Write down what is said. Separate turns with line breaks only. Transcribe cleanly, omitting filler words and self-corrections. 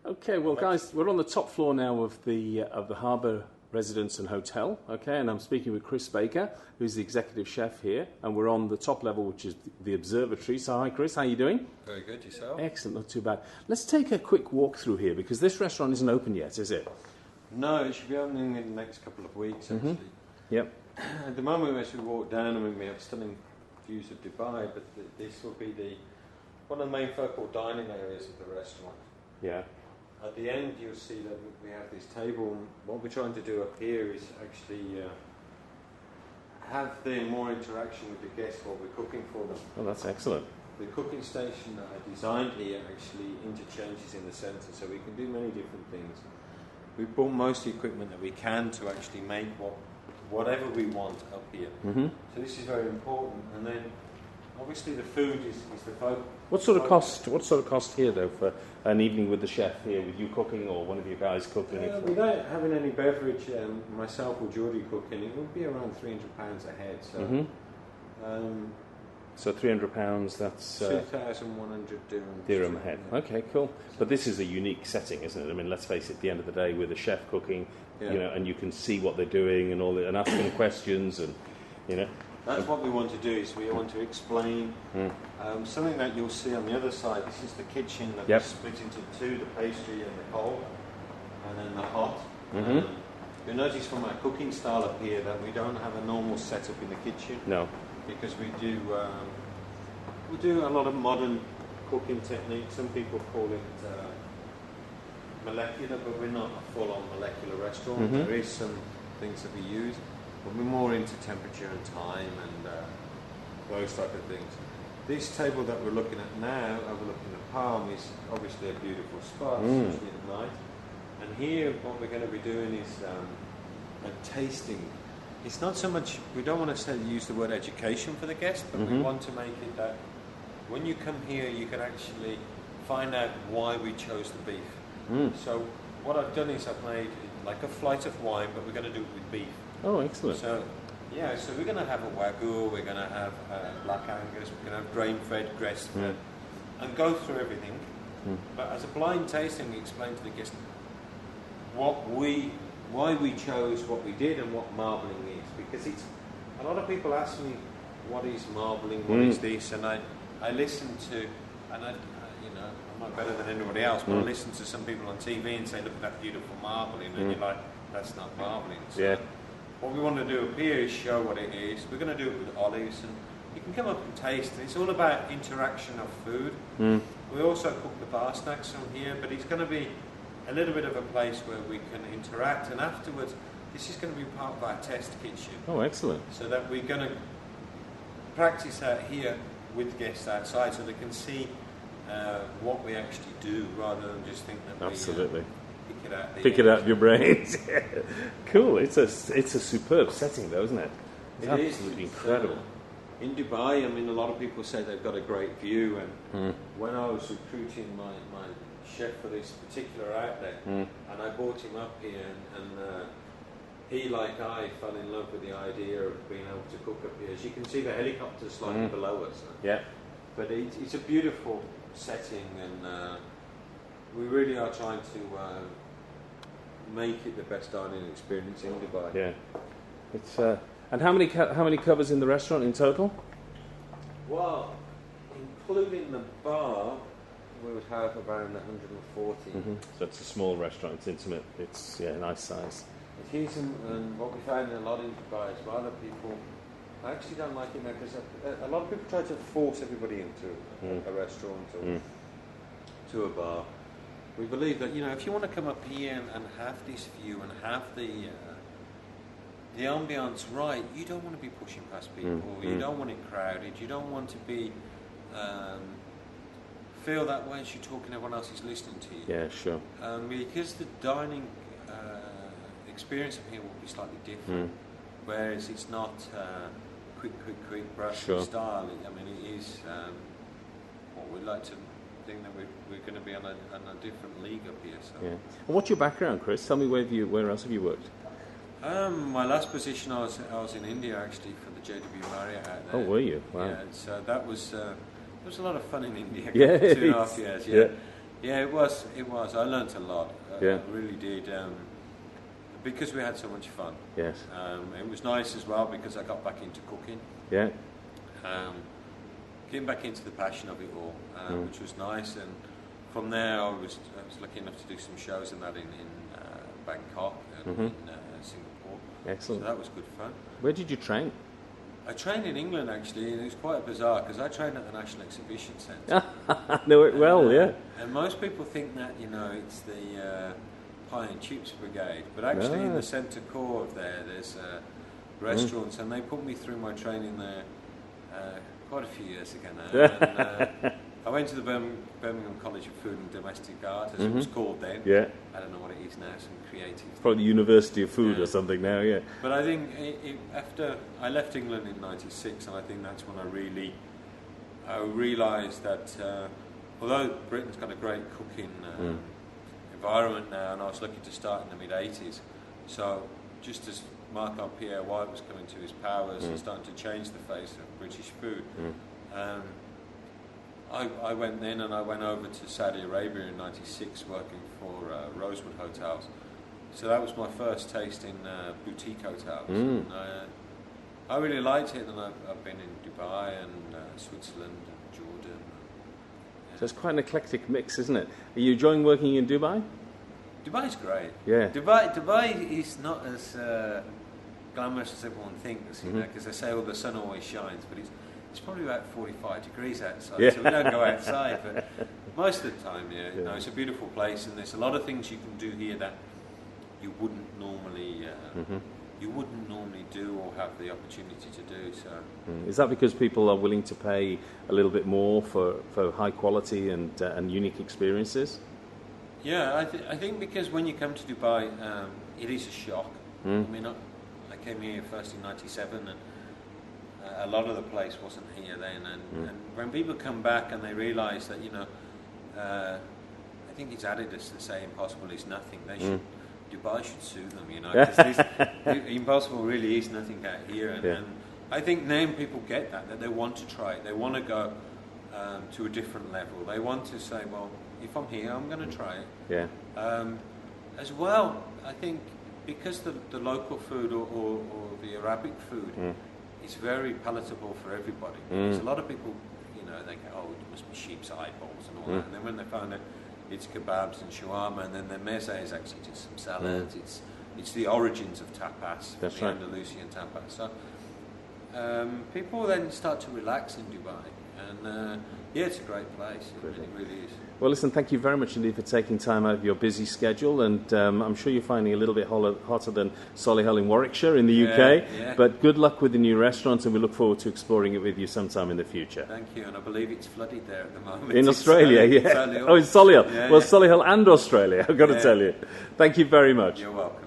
Okay, well, guys, we're on the top floor now of the Harbour Residence and Hotel. Okay, and I'm speaking with Chris Baker, who's the executive chef here, and we're on the top level, which is the observatory. So, hi, Chris, how are you doing?
Very good, yourself?
Excellent, not too bad. Let's take a quick walk through here because this restaurant isn't open yet, is it?
No, it should be opening in the next couple of weeks, actually.
Yep.
At the moment, as we walk down, I mean, we have stunning views of Dubai, but this will be one of the main focal dining areas of the restaurant.
Yeah.
At the end, you'll see that we have this table. What we're trying to do up here is actually have more interaction with the guests while we're cooking for them.
Oh, that's excellent.
The cooking station that I designed here actually interchanges in the centre, so we can do many different things. We've bought most of the equipment that we can to actually make whatever we want up here.
Mm-hmm.
So this is very important. And then, obviously, the food is the focus.
What sort of cost here, though, for an evening with the chef here, with you cooking or one of your guys cooking?
Without having any beverage, myself or Geordie cooking, it would be around £300 a head. So,
so £300, that's
2,100
dirham a head. Okay, cool. But this is a unique setting, isn't it? I mean, let's face it. At the end of the day, with a chef cooking, and you can see what they're doing and and asking questions, and
That's what we want to do. Is we want to explain something that you'll see on the other side. This is the kitchen that is split into two: the pastry and the cold, and then the hot. You'll notice from our cooking style up here that we don't have a normal setup in the kitchen.
No.
Because we do a lot of modern cooking techniques. Some people call it molecular, but we're not a full-on molecular restaurant. There is some things that we use, but we're more into temperature and time and those type of things. This table that we're looking at now, overlooking the Palm, is obviously a beautiful spot, especially at night. And here, what we're going to be doing is a tasting. It's not so much, we don't want to use the word education for the guest, but we want to make it that when you come here, you can actually find out why we chose the beef. So what I've done is I've made like a flight of wine, but we're going to do it with beef.
Oh, excellent.
So we're going to have a wagyu, we're going to have black Angus, we're going to have grain-fed, grass-fed, and go through everything. But as a blind tasting, we explain to the guest why we chose what we did and what marbling is, because a lot of people ask me what is marbling, what is this, and I listen to, and I'm not better than anybody else, but I listen to some people on TV and say, look at that beautiful marbling, and you're like, that's not marbling. So what we want to do up here is show what it is. We're going to do it with olives, and you can come up and taste it. It's all about interaction of food. We also cook the bar snacks from here, but it's going to be a little bit of a place where we can interact, and afterwards this is going to be part of our test kitchen.
Oh, excellent.
So that we're going to practice out here with guests outside so they can see what we actually do rather than just think that
Absolutely.
we
pick it out of your brains. Cool. It's a superb setting though, isn't it? It's absolutely incredible.
In Dubai, I mean, a lot of people say they've got a great view, and when I was recruiting my chef for this particular outlet, and I brought him up here, and he, like I, fell in love with the idea of being able to cook up here. As you can see, the helicopter's slightly below us.
Yeah.
But it's a beautiful setting, and we really are trying to make it the best dining experience in Dubai.
Yeah. It's and how many covers in the restaurant in total?
Well, including the bar, we would have around 140.
So it's a small restaurant, it's intimate, it's nice size.
It is, and what we found a lot in Dubai as well, that people actually don't like it now, because a lot of people try to force everybody into a restaurant or to a bar. We believe that, if you want to come up here and have this view and have the ambience right, you don't want to be pushing past people, you don't want it crowded, you don't want to be feel that way as you're talking, everyone else is listening to you.
Yeah, sure.
Because the dining experience of here will be slightly different, whereas it's not quick brush style. I mean, it is what we'd like to think that we're going to be on a different league up here. So.
Yeah. And what's your background, Chris? Tell me where else have you worked?
My last position, I was in India actually for the JW Marriott out there.
Oh, were you? Wow.
Yeah, so that was. It was a lot of fun in India.
Yeah,
2.5 years. Yeah. Yeah, it was. I learnt a lot.
Yeah.
I really did. Because we had so much fun.
Yes.
It was nice as well because I got back into cooking.
Yeah.
Getting back into the passion of it all, which was nice. And from there, I was lucky enough to do some shows and that in Bangkok and in Singapore.
Excellent.
So that was good fun.
Where did you train?
I trained in England actually, and it was quite bizarre because I trained at the National Exhibition Centre.
Know it well, yeah.
And most people think that it's the Pie and Chips Brigade, but actually in the centre core of there's restaurants, and they put me through my training there quite a few years ago now. And, I went to the Birmingham College of Food and Domestic Art, as it was called then.
Yeah.
I don't know what it is now, some creative.
Probably the University of Food or something now, yeah.
But I think after I left England in '96, and I think that's when I realised that although Britain's got a great cooking environment now, and I was lucky to start in the mid-'80s, so just as Marco Pierre White was coming to his powers and starting to change the face of British food, I went then and I went over to Saudi Arabia in '96 working for Rosewood Hotels. So that was my first taste in boutique hotels. And, I really liked it, and I've been in Dubai and Switzerland and Jordan.
So it's quite an eclectic mix, isn't it? Are you enjoying working in Dubai?
Dubai's great.
Yeah.
Dubai is not as glamorous as everyone thinks, because they say, the sun always shines, but it's probably about 45 degrees outside, so we don't go outside. But most of the time, it's a beautiful place, and there's a lot of things you can do here that you wouldn't normally do or have the opportunity to do. So,
is that because people are willing to pay a little bit more for high quality and unique experiences?
Yeah, I think because when you come to Dubai, it is a shock. I mean, I came here first in '97, and a lot of the place wasn't here then. And when people come back and they realise that, I think it's Adidas that say impossible is nothing. Dubai should sue them, 'cause impossible really is nothing out here. And I think now people get that they want to try it. They want to go to a different level. They want to say, well, if I'm here, I'm going to try it.
Yeah.
As well, I think because the local food or the Arabic food is very palatable for everybody. Because a lot of people, they go, it must be sheep's eyeballs and all that. And then when they find out it's kebabs and shawarma, and then the meze is actually just some salads. It's the origins of tapas,
That's
the
right.
Andalusian tapas. So people then start to relax in Dubai. And it's a great place. It really is.
Well, listen, thank you very much indeed for taking time out of your busy schedule, and I'm sure you're finding it a little bit hotter than Solihull in Warwickshire in the UK,
yeah.
But good luck with the new restaurant, and we look forward to exploring it with you sometime in the future.
Thank you, and I believe it's flooded there at the moment.
In Australia, yeah.
Solihull.
Oh, in Solihull.
Yeah,
Well, Solihull and Australia, I've got to tell you. Thank you very much.
You're welcome.